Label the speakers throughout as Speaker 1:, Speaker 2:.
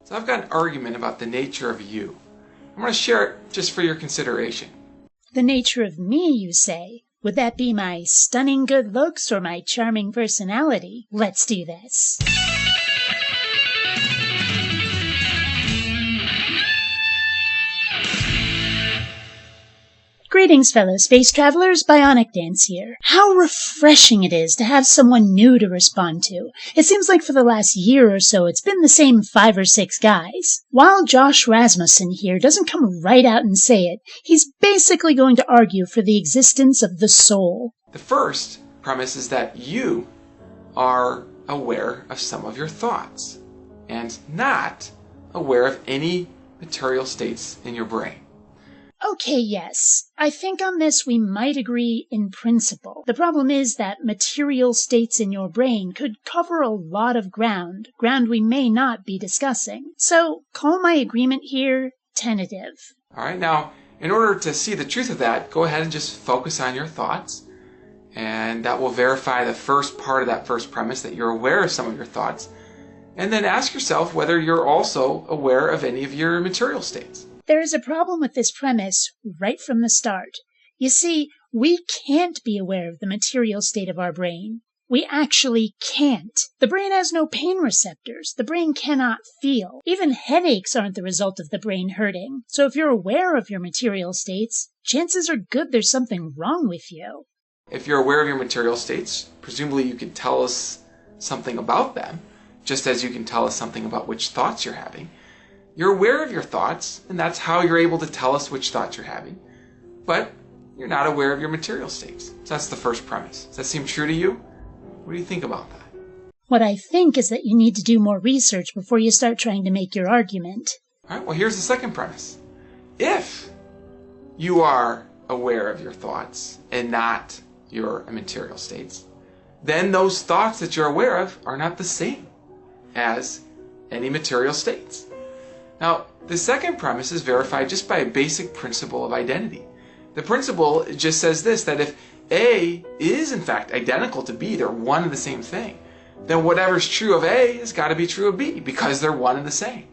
Speaker 1: So I've got an argument about the nature of you. I'm going to share it just for your consideration.
Speaker 2: The nature of me, you say? Would that be my stunning good looks or my charming personality? Let's do this. Greetings, fellow space travelers. BionicDance here. How refreshing it is to have someone new to respond to. It seems like for the last year or so it's been the same 5 or 6 guys. While Josh Rasmussen here doesn't come right out and say it, he's basically going to argue for the existence of the soul.
Speaker 1: The first premise is that you are aware of some of your thoughts and not aware of any material states in your brain.
Speaker 2: Okay, yes. I think on this we might agree in principle. The problem is that material states in your brain could cover a lot of ground we may not be discussing. So, call my agreement here tentative.
Speaker 1: Alright, now, in order to see the truth of that, go ahead and just focus on your thoughts. And that will verify the first part of that first premise, that you're aware of some of your thoughts. And then ask yourself whether you're also aware of any of your material states.
Speaker 2: There is a problem with this premise right from the start. You see, we can't be aware of the material state of our brain. We actually can't. The brain has no pain receptors. The brain cannot feel. Even headaches aren't the result of the brain hurting. So if you're aware of your material states, chances are good there's something wrong with you.
Speaker 1: If you're aware of your material states, presumably you can tell us something about them, just as you can tell us something about which thoughts you're having. You're aware of your thoughts, and that's how you're able to tell us which thoughts you're having. But you're not aware of your material states. So that's the first premise. Does that seem true to you? What do you think about that?
Speaker 2: What I think is that you need to do more research before you start trying to make your argument.
Speaker 1: All right, well, here's the second premise. If you are aware of your thoughts and not your material states, then those thoughts that you're aware of are not the same as any material states. Now, the second premise is verified just by a basic principle of identity. The principle just says this, that if A is in fact identical to B, they're one and the same thing, then whatever's true of A has got to be true of B, because they're one and the same.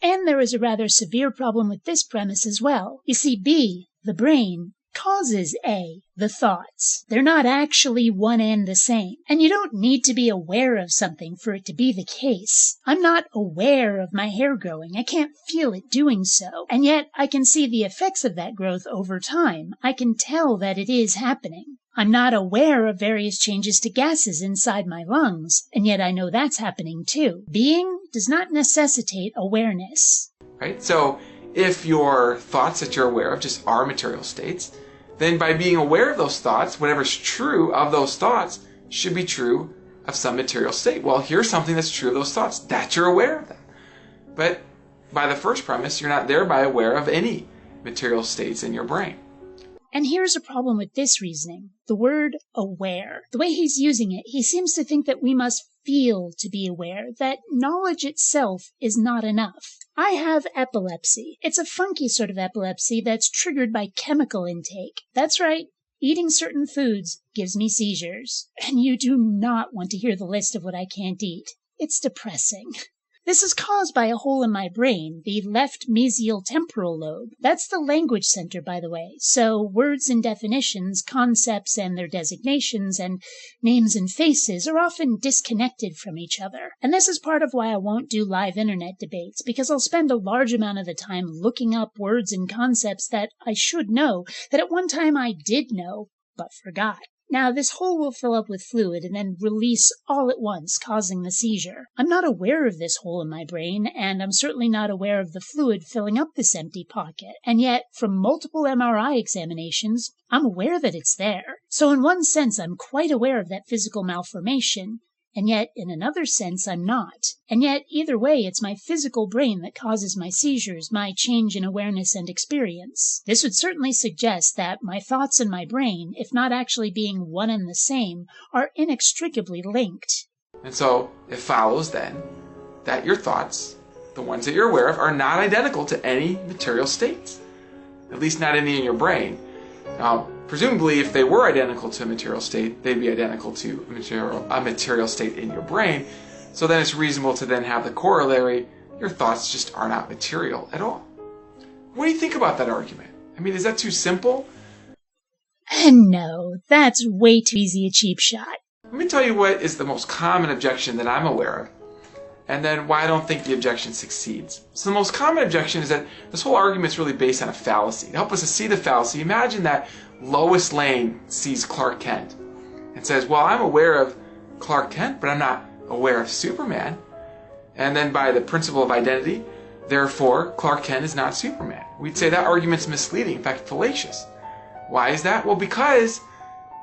Speaker 2: And there is a rather severe problem with this premise as well. You see, B, the brain, causes A, the thoughts. They're not actually one and the same. And you don't need to be aware of something for it to be the case. I'm not aware of my hair growing. I can't feel it doing so. And yet I can see the effects of that growth over time. I can tell that it is happening. I'm not aware of various changes to gases inside my lungs, and yet I know that's happening too. Being does not necessitate awareness.
Speaker 1: Right? So if your thoughts that you're aware of just are material states, then by being aware of those thoughts, whatever's true of those thoughts should be true of some material state. Well, here's something that's true of those thoughts, that you're aware of them. But by the first premise, you're not thereby aware of any material states in your brain.
Speaker 2: And here's a problem with this reasoning. The word aware. The way he's using it, he seems to think that we must feel to be aware, that knowledge itself is not enough. I have epilepsy. It's a funky sort of epilepsy that's triggered by chemical intake. That's right. Eating certain foods gives me seizures. And you do not want to hear the list of what I can't eat. It's depressing. This is caused by a hole in my brain, the left mesial temporal lobe. That's the language center, by the way. So words and definitions, concepts and their designations, and names and faces are often disconnected from each other. And this is part of why I won't do live internet debates, because I'll spend a large amount of the time looking up words and concepts that I should know, that at one time I did know, but forgot. Now, this hole will fill up with fluid and then release all at once, causing the seizure. I'm not aware of this hole in my brain, and I'm certainly not aware of the fluid filling up this empty pocket. And yet, from multiple MRI examinations, I'm aware that it's there. So in one sense, I'm quite aware of that physical malformation. And yet, in another sense, I'm not. And yet, either way, it's my physical brain that causes my seizures, my change in awareness and experience. This would certainly suggest that my thoughts and my brain, if not actually being one and the same, are inextricably linked.
Speaker 1: And so, it follows then that your thoughts, the ones that you're aware of, are not identical to any material states. At least not any in your brain. Now, presumably, if they were identical to a material state, they'd be identical to a material state in your brain. So then it's reasonable to then have the corollary, your thoughts just are not material at all. What do you think about that argument? I mean, is that too simple?
Speaker 2: No, that's way too easy a cheap shot.
Speaker 1: Let me tell you what is the most common objection that I'm aware of, and then why I don't think the objection succeeds. So the most common objection is that this whole argument is really based on a fallacy. To help us to see the fallacy, imagine that Lois Lane sees Clark Kent and says, well, I'm aware of Clark Kent, but I'm not aware of Superman. And then by the principle of identity, therefore, Clark Kent is not Superman. We'd say that argument's misleading, in fact, fallacious. Why is that? Well, because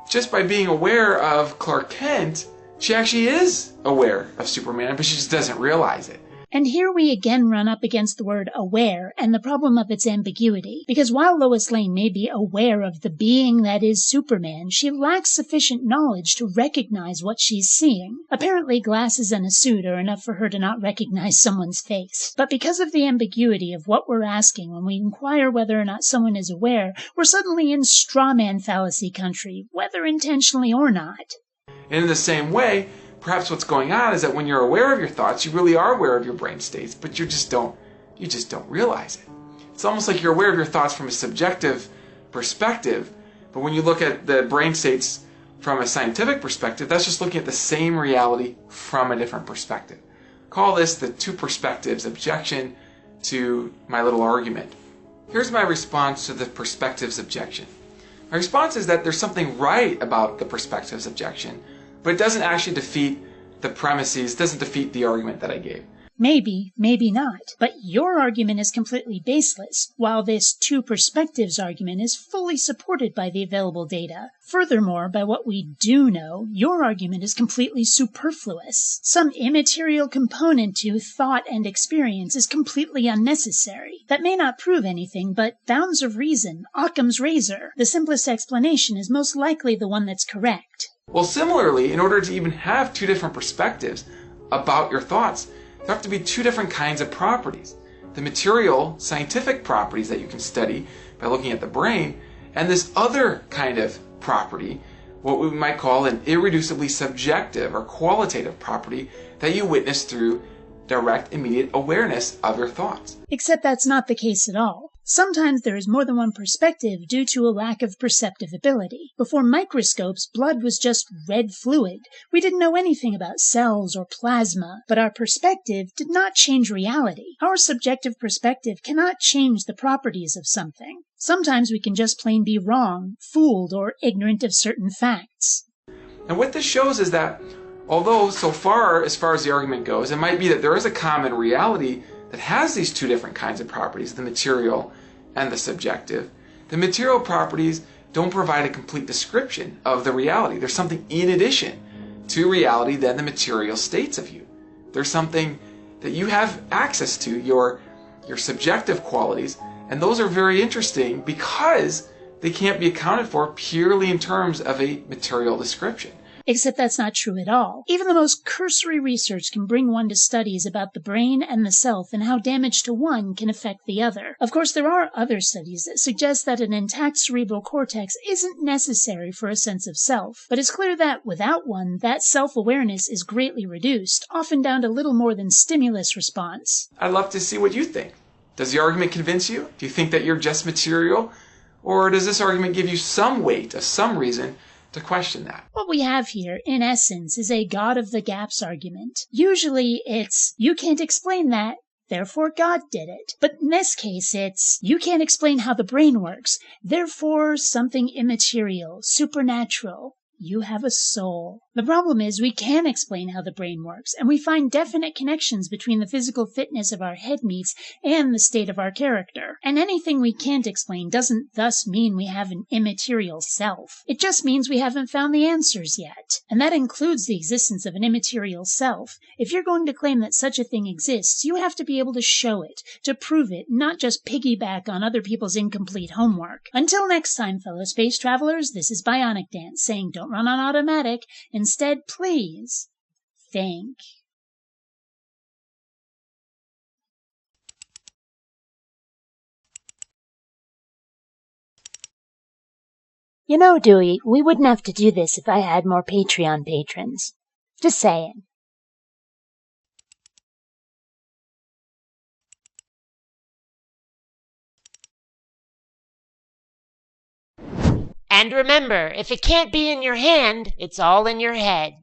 Speaker 1: just by being aware of Clark Kent, she actually is aware of Superman, but she just doesn't realize it.
Speaker 2: And here we again run up against the word aware and the problem of its ambiguity. Because while Lois Lane may be aware of the being that is Superman, she lacks sufficient knowledge to recognize what she's seeing. Apparently, glasses and a suit are enough for her to not recognize someone's face. But because of the ambiguity of what we're asking when we inquire whether or not someone is aware, we're suddenly in straw man fallacy country, whether intentionally or not.
Speaker 1: And in the same way, perhaps what's going on is that when you're aware of your thoughts, you really are aware of your brain states, but you just don't realize it. It's almost like you're aware of your thoughts from a subjective perspective, but when you look at the brain states from a scientific perspective, that's just looking at the same reality from a different perspective. Call this the two perspectives objection to my little argument. Here's my response to the perspectives objection. My response is that there's something right about the perspectives objection, but it doesn't actually defeat the premises, doesn't defeat the argument that I gave.
Speaker 2: Maybe, maybe not. But your argument is completely baseless, while this two perspectives argument is fully supported by the available data. Furthermore, by what we do know, your argument is completely superfluous. Some immaterial component to thought and experience is completely unnecessary. That may not prove anything, but bounds of reason, Occam's razor. The simplest explanation is most likely the one that's correct.
Speaker 1: Well, similarly, in order to even have two different perspectives about your thoughts, there have to be two different kinds of properties. The material, scientific properties that you can study by looking at the brain, and this other kind of property, what we might call an irreducibly subjective or qualitative property that you witness through direct, immediate awareness of your thoughts.
Speaker 2: Except that's not the case at all. Sometimes there is more than one perspective due to a lack of perceptive ability. Before microscopes, blood was just red fluid. We didn't know anything about cells or plasma, but our perspective did not change reality. Our subjective perspective cannot change the properties of something. Sometimes we can just plain be wrong, fooled, or ignorant of certain facts.
Speaker 1: And what this shows is that, although so far as the argument goes, it might be that there is a common reality that has these two different kinds of properties, the material and the subjective. The material properties don't provide a complete description of the reality. There's something in addition to reality than the material states of you. There's something that you have access to, your subjective qualities, and those are very interesting because they can't be accounted for purely in terms of a material description.
Speaker 2: Except that's not true at all. Even the most cursory research can bring one to studies about the brain and the self and how damage to one can affect the other. Of course, there are other studies that suggest that an intact cerebral cortex isn't necessary for a sense of self, but it's clear that without one, that self-awareness is greatly reduced, often down to little more than stimulus response.
Speaker 1: I'd love to see what you think. Does the argument convince you? Do you think that you're just material? Or does this argument give you some weight, of some reason, to question that?
Speaker 2: What we have here, in essence, is a God of the gaps argument. Usually it's, you can't explain that, therefore God did it. But in this case it's, you can't explain how the brain works, therefore something immaterial, supernatural. You have a soul. The problem is we can explain how the brain works, and we find definite connections between the physical fitness of our head meats and the state of our character. And anything we can't explain doesn't thus mean we have an immaterial self. It just means we haven't found the answers yet. And that includes the existence of an immaterial self. If you're going to claim that such a thing exists, you have to be able to show it, to prove it, not just piggyback on other people's incomplete homework. Until next time, fellow space travelers, this is BionicDance saying don't run on automatic. Instead, please think.
Speaker 3: You know, Dewey, we wouldn't have to do this if I had more Patreon patrons. Just saying.
Speaker 4: And remember, if it can't be in your hand, it's all in your head.